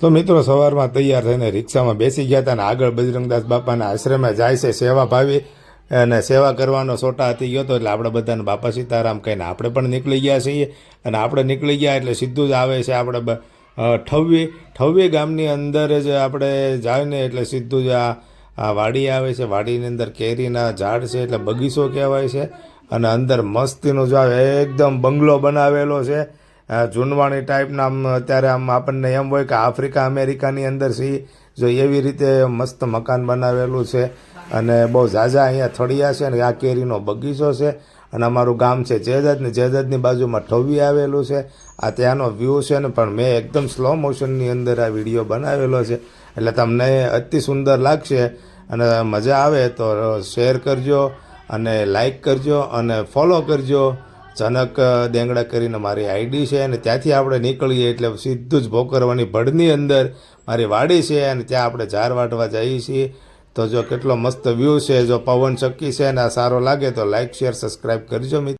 તો મિત્રો સવારમાં તૈયાર થઈને રિક્ષામાં બેસી ગયા હતા અને આગળ બજરંગદાસ બાપાના આશ્રમે જાય છે સેવા ભાવી અને સેવા કરવાનો સોટા હતી ગયો હતો એટલે આપણે બધાને બાપા સીતારામ કહીને આપણે પણ નીકળી ગયા છીએ અને આપણે નીકળી ગયા એટલે સીધું જ આવે છે આપણે ઠવ્વી ગામની અંદર જ આપણે જાય ને એટલે સીધું જ આ વાડી આવે છે. વાડીની અંદર કેરીના ઝાડ છે એટલે બગીચો કહેવાય છે અને અંદર મસ્તીનો જો એકદમ બંગલો બનાવેલો છે જૂનવાણી ટાઈપના. આમ અત્યારે આમ આપણને એમ હોય કે આફ્રિકા અમેરિકાની અંદર સી જો એવી રીતે મસ્ત મકાન બનાવેલું છે અને બહુ ઝાઝા અહીંયા થળિયા છે અને આ કેરીનો બગીચો છે અને અમારું ગામ છે જેદતની બાજુમાં ઠવ્વી આવેલું છે. આ ત્યાંનો વ્યૂ છે ને પણ મેં એકદમ સ્લો મોશનની અંદર આ વિડીયો બનાવેલો છે એટલે તમને અતિ સુંદર લાગશે અને મજા આવે તો શેર કરજો અને લાઈક કરજો અને ફોલો કરજો. જનક દેંગડા કરીને મારી આઈડી છે અને ત્યાંથી આપણે નીકળીએ એટલે સીધું જ ભોકરવાની ભડની અંદર મારી વાડી છે અને ત્યાં આપણે ઝાર વાટવા જઈએ છીએ. તો જો કેટલો મસ્ત વ્યૂ છે, જો પવન ચક્કી છે અને આ સારો લાગે તો લાઈક શેર સબસ્ક્રાઈબ કરજો મિત્રો.